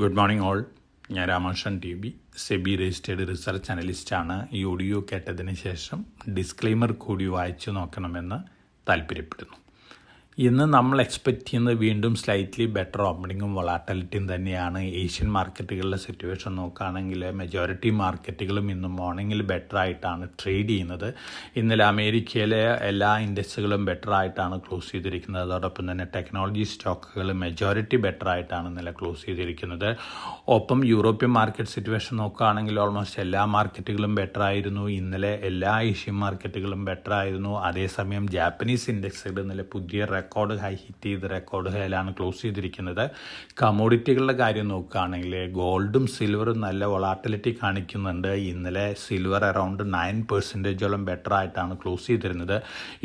Good morning all. ഞാൻ Ramakrishnan T SEBI registered research അനലിസ്റ്റാണ്. ഈ ഓഡിയോ കേട്ടതിന് ശേഷം ഡിസ്ക്ലെയിമർ കൂടി വായിച്ചു നോക്കണമെന്ന് താല്പര്യപ്പെടുന്നു. ഇന്ന് നമ്മൾ എക്സ്പെക്റ്റ് ചെയ്യുന്നത് വീണ്ടും സ്ലൈറ്റ്ലി ബെറ്റർ ഓപ്പണിങ്ങും വൊളാറ്റിലിറ്റിയും തന്നെയാണ്. ഏഷ്യൻ മാർക്കറ്റുകളിലെ സിറ്റുവേഷൻ നോക്കുകയാണെങ്കിൽ മെജോറിറ്റി മാർക്കറ്റുകളും ഇന്ന് മോർണിംഗിൽ ബെറ്റർ ആയിട്ടാണ് ട്രേഡ് ചെയ്യുന്നത്. ഇന്നലെ അമേരിക്കയിലെ എല്ലാ ഇൻഡെക്സുകളും ബെറ്റർ ആയിട്ടാണ് ക്ലോസ് ചെയ്തിരിക്കുന്നത്. അതോടൊപ്പം തന്നെ ടെക്നോളജി സ്റ്റോക്കുകൾ മെജോറിറ്റി ബെറ്റർ ആയിട്ടാണ് ഇന്നലെ ക്ലോസ് ചെയ്തിരിക്കുന്നത്. ഒപ്പം യൂറോപ്യൻ മാർക്കറ്റ് സിറ്റുവേഷൻ നോക്കുകയാണെങ്കിൽ ഓൾമോസ്റ്റ് എല്ലാ മാർക്കറ്റുകളും ബെറ്റർ ആയിരുന്നു. ഇന്നലെ എല്ലാ ഏഷ്യൻ മാർക്കറ്റുകളും ബെറ്റർ ആയിരുന്നു. അതേസമയം ജാപ്പനീസ് ഇൻഡെക്സുകൾ ഇന്നലെ പുതിയ റെക്കോർഡ് ഹൈ ഹിറ്റ് ചെയ്ത് റെക്കോർഡ് ഹൈയിലാണ് ക്ലോസ് ചെയ്തിരിക്കുന്നത്. കമോഡിറ്റികളുടെ കാര്യം നോക്കുകയാണെങ്കിൽ ഗോൾഡും സിൽവറും നല്ല വൊളാറ്റിലിറ്റി കാണിക്കുന്നുണ്ട്. ഇന്നലെ സിൽവർ അറൗണ്ട് 9% ബെറ്റർ ആയിട്ടാണ് ക്ലോസ് ചെയ്തിരുന്നത്.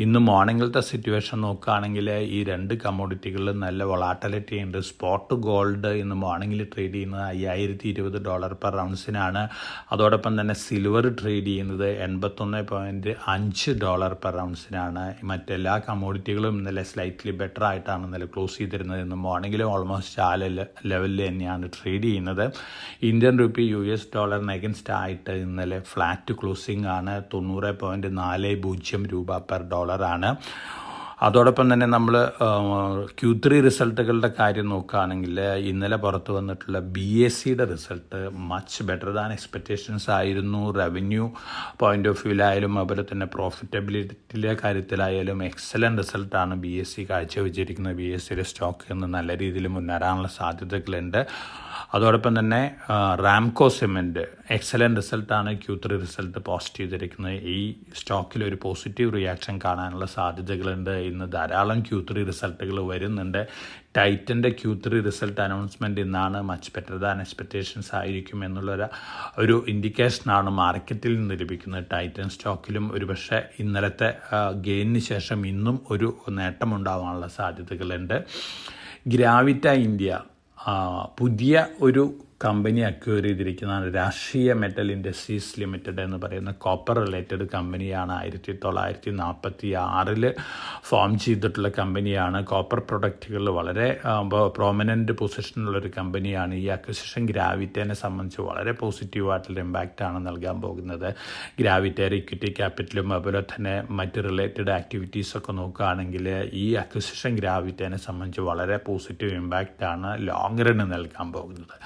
ഇന്ന് മോർണിംഗിലത്തെ സിറ്റുവേഷൻ നോക്കുകയാണെങ്കിൽ ഈ രണ്ട് കമോഡിറ്റികളിലും നല്ല വൊളാറ്റിലിറ്റി ഉണ്ട്. സ്പോട്ട് ഗോൾഡ് ഇന്ന് മോർണിംഗിൽ ട്രേഡ് ചെയ്യുന്നത് $5020 പെർ ഔൺസിനാണ്. അതോടൊപ്പം തന്നെ സിൽവർ ട്രേഡ് ചെയ്യുന്നത് $81.5 പെർ ഔൺസിനാണ്. മറ്റെല്ലാ കമോഡിറ്റികളും ഇന്നലെ സ്ലൈറ്റ്ലി ബെറ്റർ ആയിട്ടാണ് ഇന്നലെ ക്ലോസ് ചെയ്തിരുന്നത്. ഇന്ന് മോർണിംഗിലും ഓൾമോസ്റ്റ് ആ ലെവലിൽ തന്നെയാണ് ട്രേഡ് ചെയ്യുന്നത്. ഇന്ത്യൻ റുപ്പി $US അഗൻസ്റ്റ് ആയിട്ട് ഇന്നലെ ഫ്ലാറ്റ് ക്ലോസിംഗ് ആണ്. 90.40 രൂപ പെർ ഡോളറാണ്. അതോടൊപ്പം തന്നെ നമ്മൾ Q3 റിസൾട്ടുകളുടെ കാര്യം നോക്കുകയാണെങ്കിൽ ഇന്നലെ പുറത്തു വന്നിട്ടുള്ള BSEയുടെ result much better than expectations ആയിരുന്നു. റവന്യൂ പോയിന്റ് ഓഫ് വ്യൂവിലായാലും അതുപോലെ തന്നെ പ്രോഫിറ്റബിലിറ്റിയിലെ കാര്യത്തിലായാലും എക്സലൻറ്റ് റിസൾട്ടാണ് BSE കാഴ്ചവെച്ചിരിക്കുന്നത്. BSEയുടെ സ്റ്റോക്ക് ഇന്ന് നല്ല രീതിയിൽ മുന്നേറാനുള്ള സാധ്യതകളുണ്ട്. അതോടൊപ്പം തന്നെ റാംകോ സിമെൻറ്റ് എക്സലൻറ്റ് റിസൾട്ടാണ്. Q3 റിസൾട്ട് പോസ്റ്റ് ചെയ്തിരിക്കുന്നത്. ഈ സ്റ്റോക്കിൽ ഒരു പോസിറ്റീവ് റിയാക്ഷൻ കാണാനുള്ള സാധ്യതകളുണ്ട്. ഇന്ന് ധാരാളം Q3 റിസൾട്ടുകൾ വരുന്നുണ്ട്. ടൈറ്റൻ്റെ Q3 റിസൾട്ട് അനൗൺസ്മെൻറ്റ് ഇന്നാണ്. മച്ച് ബെറ്റർ ദാൻ എക്സ്പെക്റ്റേഷൻസ് ആയിരിക്കും ഒരു ഇൻഡിക്കേഷനാണ് മാർക്കറ്റിൽ നിന്ന് ലഭിക്കുന്നത്. ടൈറ്റൻ സ്റ്റോക്കിലും ഒരുപക്ഷെ ഇന്നലത്തെ ഗെയിനിന് ശേഷം ഇന്നും ഒരു നേട്ടമുണ്ടാവാനുള്ള സാധ്യതകളുണ്ട്. ഗ്രാവിറ്റ ഇന്ത്യ പുതിയ ഒരു കമ്പനി അക്വയർ ചെയ്തിരിക്കുന്നതാണ്. രാഷ്ട്രീയ മെറ്റൽ ഇൻഡസ്ട്രീസ് ലിമിറ്റഡ് എന്ന് പറയുന്ന കോപ്പർ റിലേറ്റഡ് കമ്പനിയാണ്. 1946 ഫോം ചെയ്തിട്ടുള്ള കമ്പനിയാണ്. കോപ്പർ പ്രൊഡക്റ്റുകളിൽ വളരെ പ്രോമിനൻ്റ് പൊസിഷനിലുള്ളൊരു കമ്പനിയാണ്. ഈ അക്വിസിഷൻ ഗ്രാവിറ്റേനെ സംബന്ധിച്ച് വളരെ പോസിറ്റീവായിട്ടുള്ള ഇമ്പാക്റ്റാണ് നൽകാൻ പോകുന്നത്. ഗ്രാവിറ്റയുടെ ഇക്വിറ്റി ക്യാപിറ്റലും അതുപോലെ തന്നെ മറ്റ് റിലേറ്റഡ് ആക്ടിവിറ്റീസൊക്കെ നോക്കുകയാണെങ്കിൽ ഈ അക്വിസിഷൻ ഗ്രാവിറ്റേനെ സംബന്ധിച്ച് വളരെ പോസിറ്റീവ് ഇമ്പാക്റ്റാണ് ലോങ് റണ്ണ് നൽകാൻ പോകുന്നത്.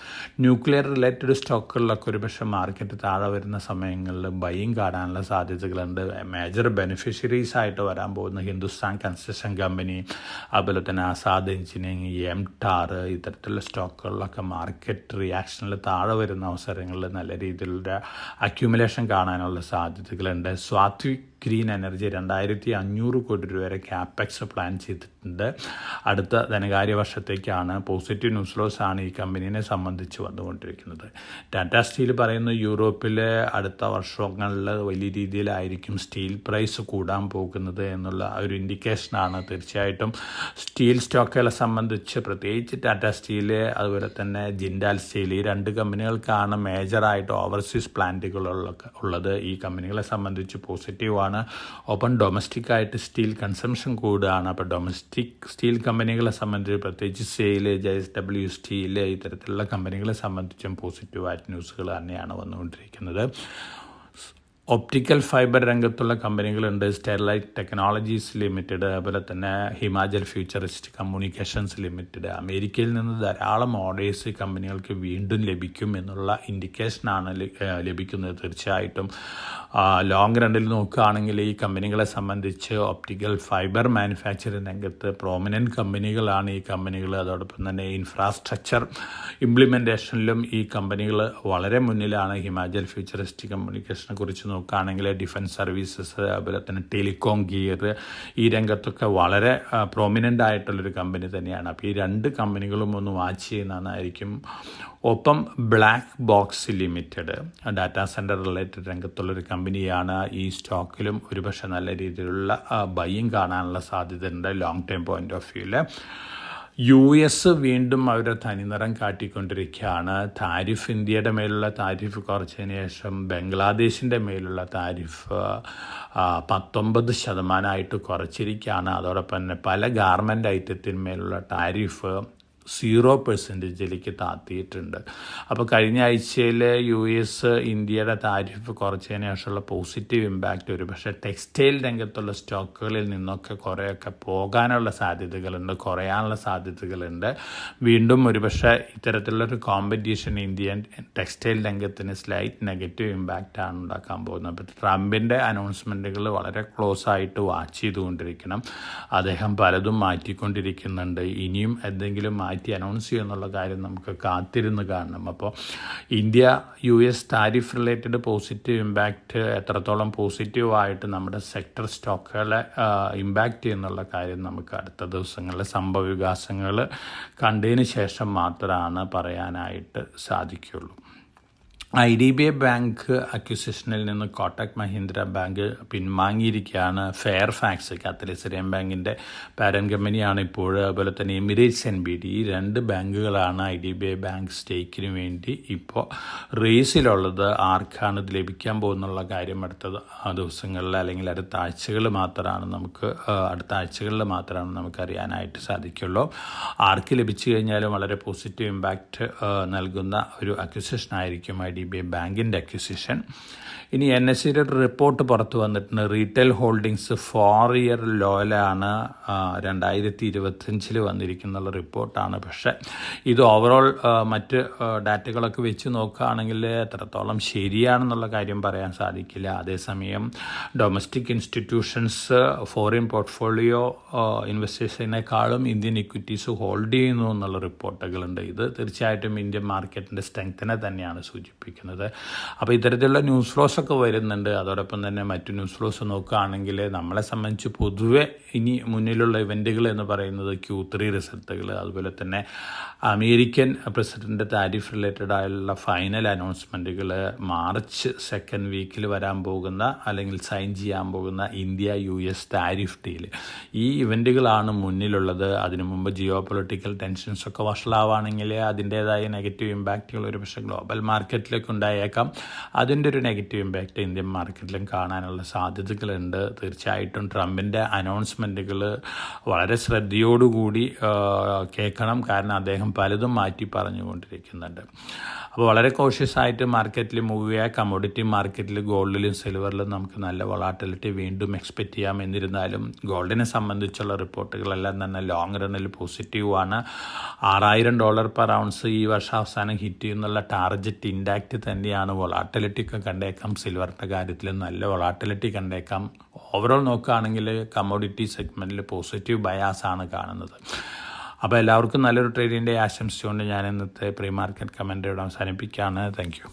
ന്യൂക്ലിയർ റിലേറ്റഡ് സ്റ്റോക്കുകളിലൊക്കെ ഒരുപക്ഷെ മാർക്കറ്റ് താഴെ വരുന്ന സമയങ്ങളിൽ ബൈയിങ് കാണാനുള്ള സാധ്യതകളുണ്ട്. മേജർ ബെനിഫിഷ്യറീസ് ആയിട്ട് വരാൻ പോകുന്ന ഹിന്ദുസ്ഥാൻ കൺസ്ട്രക്ഷൻ കമ്പനി, അതുപോലെ തന്നെ ആസാദ് എഞ്ചിനീയറിംഗ്, എംടാർ, ഇത്തരത്തിലുള്ള സ്റ്റോക്കുകളിലൊക്കെ മാർക്കറ്റ് റിയാക്ഷനിൽ താഴെ വരുന്ന അവസരങ്ങളിൽ നല്ല രീതിയിലുള്ള അക്യുമുലേഷൻ കാണാനുള്ള സാധ്യതകളുണ്ട്. സ്വാത്വിക് ഗ്രീൻ എനർജി 2500 കോടി രൂപ വരെ ക്യാപെക്സ് പ്ലാൻ ചെയ്തിട്ടുണ്ട്. അടുത്ത ധനകാര്യ വർഷത്തേക്കാണ്. പോസിറ്റീവ് ന്യൂസ് ഫ്ലോസ് ആണ് ഈ കമ്പനീനെ സംബന്ധിച്ച് വന്നുകൊണ്ടിരിക്കുന്നത്. ടാറ്റാ സ്റ്റീൽ പറയുന്നു യൂറോപ്പിലെ അടുത്ത വർഷങ്ങളിൽ വലിയ രീതിയിലായിരിക്കും സ്റ്റീൽ പ്രൈസ് കൂടാൻ പോകുന്നത് എന്നുള്ള ഒരു ഇൻഡിക്കേഷനാണ്. തീർച്ചയായിട്ടും സ്റ്റീൽ സ്റ്റോക്കുകളെ സംബന്ധിച്ച് പ്രത്യേകിച്ച് ടാറ്റാ സ്റ്റീൽ അതുപോലെ തന്നെ ജിൻഡാൽ സ്റ്റീൽ ഈ രണ്ട് കമ്പനികൾക്കാണ് മേജറായിട്ട് ഓവർസീസ് പ്ലാന്റുകളുള്ളത്. ഈ കമ്പനികളെ സംബന്ധിച്ച് പോസിറ്റീവാണ്. ഒപ്പം ഡൊമസ്റ്റിക് ആയിട്ട് സ്റ്റീൽ കൺസംഷൻ കൂടുകയാണ്. അപ്പോൾ ഡൊമസ്റ്റിക് സ്റ്റീൽ കമ്പനികളെ സംബന്ധിച്ച് പ്രത്യേകിച്ച് സെയിൽ, JSW സ്റ്റീൽ ഇത്തരത്തിലുള്ള കമ്പനികളെ സംബന്ധിച്ചും പോസിറ്റീവായിട്ട് ന്യൂസുകൾ തന്നെയാണ് വന്നുകൊണ്ടിരിക്കുന്നത്. ഒപ്റ്റിക്കൽ ഫൈബർ രംഗത്തുള്ള കമ്പനികളുണ്ട്. സ്റ്റെർലൈറ്റ് ടെക്നോളജീസ് ലിമിറ്റഡ്, അതുപോലെ തന്നെ ഹിമാചൽ ഫ്യൂച്ചറിസ്റ്റ് കമ്മ്യൂണിക്കേഷൻസ് ലിമിറ്റഡ്. അമേരിക്കയിൽ നിന്ന് ധാരാളം ഓർഡേഴ്സ് കമ്പനികൾക്ക് വീണ്ടും ലഭിക്കും എന്നുള്ള ഇൻഡിക്കേഷനാണ് ലഭിക്കുന്നത്. തീർച്ചയായിട്ടും ലോങ് റണ്ണിൽ നോക്കുകയാണെങ്കിൽ ഈ കമ്പനികളെ സംബന്ധിച്ച് ഒപ്റ്റിക്കൽ ഫൈബർ മാനുഫാക്ചറിംഗ് രംഗത്ത് പ്രോമിനൻറ്റ് കമ്പനികളാണ് ഈ കമ്പനികൾ. അതോടൊപ്പം തന്നെ ഇൻഫ്രാസ്ട്രക്ചർ ഇംപ്ലിമെൻറ്റേഷനിലും ഈ കമ്പനികൾ വളരെ മുന്നിലാണ്. ഹിമാചൽ ഫ്യൂച്ചറിസ്റ്റ് കമ്മ്യൂണിക്കേഷനെ കുറിച്ച് നോക്കുകയാണെങ്കിൽ ഡിഫൻസ് സർവീസസ്, അതുപോലെ തന്നെ ടെലികോം ഗിയർ ഈ രംഗത്തൊക്കെ വളരെ പ്രോമിനൻ്റ് ആയിട്ടുള്ളൊരു കമ്പനി തന്നെയാണ്. അപ്പോൾ ഈ രണ്ട് കമ്പനികളും ഒന്ന് വാച്ച് ചെയ്യുന്നതായിരിക്കും. ഒപ്പം Black Box Limited data centre related രംഗത്തുള്ളൊരു കമ്പനിയാണ്. ഈ സ്റ്റോക്കിലും ഒരുപക്ഷെ നല്ല രീതിയിലുള്ള ബൈയിങ് കാണാനുള്ള സാധ്യതയുണ്ട് ലോങ് ടൈം പോയിന്റ് ഓഫ് വ്യൂവിൽ. US വീണ്ടും അവരുടെ തനിനിറം കാട്ടിക്കൊണ്ടിരിക്കുകയാണ്. താരിഫ്, ഇന്ത്യയുടെ മേലുള്ള താരിഫ് കുറച്ചതിന് ശേഷം ബംഗ്ലാദേശിൻ്റെ മേലുള്ള താരിഫ് 19% കുറച്ചിരിക്കുകയാണ്. അതോടൊപ്പം തന്നെ പല ഗാർമെൻറ്റ് ഐറ്റത്തിന്മേലുള്ള താരിഫ് 0% താത്തിയിട്ടുണ്ട്. അപ്പോൾ കഴിഞ്ഞ ആഴ്ചയിൽ US ഇന്ത്യയുടെ താരിഫ് കുറച്ചതിന് ശേഷമുള്ള പോസിറ്റീവ് ഇമ്പാക്റ്റ് ഒരു പക്ഷേ ടെക്സ്റ്റൈൽ രംഗത്തുള്ള സ്റ്റോക്കുകളിൽ നിന്നൊക്കെ കുറേയൊക്കെ പോകാനുള്ള സാധ്യതകളുണ്ട്, കുറയാനുള്ള സാധ്യതകളുണ്ട്. വീണ്ടും ഒരുപക്ഷെ ഇത്തരത്തിലുള്ളൊരു കോമ്പറ്റീഷൻ ഇന്ത്യൻ ടെക്സ്റ്റൈൽ രംഗത്തിന് സ്ലൈറ്റ് നെഗറ്റീവ് ഇമ്പാക്റ്റാണ് ഉണ്ടാക്കാൻ പോകുന്നത്. അപ്പോൾ ട്രംപിൻ്റെ അനൗൺസ്മെൻറ്റുകൾ വളരെ ക്ലോസ് ആയിട്ട് വാച്ച് ചെയ്തുകൊണ്ടിരിക്കണം. അദ്ദേഹം പലതും മാറ്റിക്കൊണ്ടിരിക്കുന്നുണ്ട്. ഇനിയും എന്തെങ്കിലും മാറ്റി അനൗൺസ് ചെയ്യുമെന്നുള്ള കാര്യം നമുക്ക് കാത്തിരുന്ന് കാണണം. അപ്പോൾ India US tariff related positive impact എത്രത്തോളം പോസിറ്റീവായിട്ട് നമ്മുടെ സെക്ടർ സ്റ്റോക്കുകളെ ഇമ്പാക്റ്റ് ചെയ്യുന്നുള്ള കാര്യം നമുക്ക് അടുത്ത ദിവസങ്ങളിലെ സംഭവവികാസങ്ങൾ കണ്ടതിന് ശേഷം മാത്രമാണ് പറയാനായിട്ട് സാധിക്കുകയുള്ളൂ. IDBI ബാങ്ക് അക്വിസിഷനിൽ നിന്ന് കോട്ടക് മഹീന്ദ്ര ബാങ്ക് പിൻവാങ്ങിയിരിക്കുകയാണ്. ഫെയർഫാക്സ് കാത്തലിസറിയൻ ബാങ്കിൻ്റെ പാരന്റ് കമ്പനിയാണ് ഇപ്പോൾ. അതുപോലെ തന്നെ എമിറേറ്റ്സ് NBD, ഈ 2 ബാങ്കുകളാണ് IDBI ബാങ്ക് സ്റ്റേക്കിന് വേണ്ടി ഇപ്പോൾ റേസിലുള്ളത്. ആർക്കാണ് ഇത് ലഭിക്കാൻ പോകുന്നുള്ള കാര്യം അടുത്ത ദിവസങ്ങളിൽ അല്ലെങ്കിൽ അടുത്ത ആഴ്ചകളിൽ മാത്രമാണ് നമുക്ക് അറിയാനായിട്ട് സാധിക്കുള്ളൂ. ആർക്ക് ലഭിച്ചു കഴിഞ്ഞാലും വളരെ പോസിറ്റീവ് ഇമ്പാക്റ്റ് നൽകുന്ന ഒരു അക്വിസിഷൻ ആയിരിക്കും IDBI ബാങ്കിൻ്റെ അക്വിസിഷൻ. ഇനി NSEയുടെ ഒരു റിപ്പോർട്ട് പുറത്തു വന്നിട്ടുണ്ട്. റീറ്റെയിൽ ഹോൾഡിങ്സ് 4-year ലോയിലാണ് 2025 വന്നിരിക്കുന്ന റിപ്പോർട്ടാണ്. പക്ഷേ ഇത് ഓവറോൾ മറ്റ് ഡാറ്റകളൊക്കെ വെച്ച് നോക്കുകയാണെങ്കിൽ എത്രത്തോളം ശരിയാണെന്നുള്ള കാര്യം പറയാൻ സാധിക്കില്ല. അതേസമയം ഡൊമസ്റ്റിക് ഇൻസ്റ്റിറ്റ്യൂഷൻസ് ഫോറിൻ പോർട്ട്ഫോളിയോ ഇൻവെസ്റ്റേഴ്സിനേക്കാളും ഇന്ത്യൻ ഇക്വിറ്റീസ് ഹോൾഡ് ചെയ്യുന്നു എന്നുള്ള റിപ്പോർട്ടുകളുണ്ട്. ഇത് തീർച്ചയായിട്ടും ഇന്ത്യൻ മാർക്കറ്റിൻ്റെ സ്ട്രെങ്ത്തിനെ തന്നെയാണ് സൂചിപ്പിക്കുന്നത്. അപ്പോൾ ഇത്തരത്തിലുള്ള ന്യൂസ് ഫ്ലോസ് ഒക്കെ വരുന്നുണ്ട്. അതോടൊപ്പം തന്നെ മറ്റു ന്യൂസ് ഫ്ലോസ് നോക്കുകയാണെങ്കിൽ നമ്മളെ സംബന്ധിച്ച് പൊതുവെ ഇനി മുന്നിലുള്ള ഇവൻറ്റുകൾ എന്ന് പറയുന്നത് Q3 റിസൾട്ടുകൾ, അതുപോലെ തന്നെ അമേരിക്കൻ പ്രസിഡന്റ് താരിഫ് റിലേറ്റഡ് ആയുള്ള ഫൈനൽ അനൗൺസ്മെൻറ്റുകൾ, മാർച്ച് 2nd വീക്കിൽ വരാൻ പോകുന്ന അല്ലെങ്കിൽ സൈൻ ചെയ്യാൻ പോകുന്ന ഇന്ത്യ US താരിഫ് ഡീൽ, ഈ ഇവൻറ്റുകളാണ് മുന്നിലുള്ളത്. അതിനു മുമ്പ് ജിയോ പൊളിറ്റിക്കൽ ടെൻഷൻസൊക്കെ വഷളാവുകയാണെങ്കിൽ അതിൻ്റേതായ നെഗറ്റീവ് ഇമ്പാക്റ്റുകൾ ഒരു പക്ഷേ ഗ്ലോബൽ മാർക്കറ്റിലേക്ക് ഉണ്ടായേക്കാം. അതിൻ്റെ ഒരു നെഗറ്റീവ് ഇമ്പാക്റ്റ് ഇന്ത്യൻ മാർക്കറ്റിലും കാണാനുള്ള സാധ്യതകളുണ്ട്. തീർച്ചയായിട്ടും ട്രംപിൻ്റെ അനൗൺസ്മെൻറ്റുകൾ വളരെ ശ്രദ്ധയോടുകൂടി കേൾക്കണം. കാരണം അദ്ദേഹം പലതും മാറ്റി പറഞ്ഞുകൊണ്ടിരിക്കുന്നുണ്ട്. അപ്പോൾ വളരെ കോഷ്യസ് ആയിട്ട് മാർക്കറ്റിൽ മൂവ് ചെയ്യുക. കമ്മോഡിറ്റി മാർക്കറ്റിൽ ഗോൾഡിലും സിൽവറിലും നമുക്ക് നല്ല വൊളാറ്റിലിറ്റി വീണ്ടും എക്സ്പെക്റ്റ് ചെയ്യാം. എന്നിരുന്നാലും ഗോൾഡിനെ സംബന്ധിച്ചുള്ള റിപ്പോർട്ടുകളെല്ലാം തന്നെ ലോങ് റണ്ണിൽ പോസിറ്റീവാണ്. $6,000 per ounce ഈ വർഷാവസാനം ഹിറ്റ് ചെയ്യുന്നുള്ള ടാർജറ്റ് ഇൻഡാക്റ്റ് തന്നെയാണ്. വൊളാറ്റിലിറ്റി ഒക്കെ കണ്ടേക്കാം. സിൽവറിൻ്റെ കാര്യത്തിൽ നല്ല വൊളാറ്റിലിറ്റി കണ്ടേക്കാം. ഓവറോൾ നോക്കുകയാണെങ്കിൽ കമ്മോഡിറ്റി സെഗ്മെൻറ്റിൽ പോസിറ്റീവ് ബയാസാണ് കാണുന്നത്. അപ്പോൾ എല്ലാവർക്കും നല്ലൊരു ട്രേഡിൻ്റെ ആശംസിച്ചുകൊണ്ട് ഞാൻ ഇന്നത്തെ പ്രീ മാർക്കറ്റ് കമൻ്റ് ഇവിടെ അവസാനിപ്പിക്കുകയാണ്. Thank you.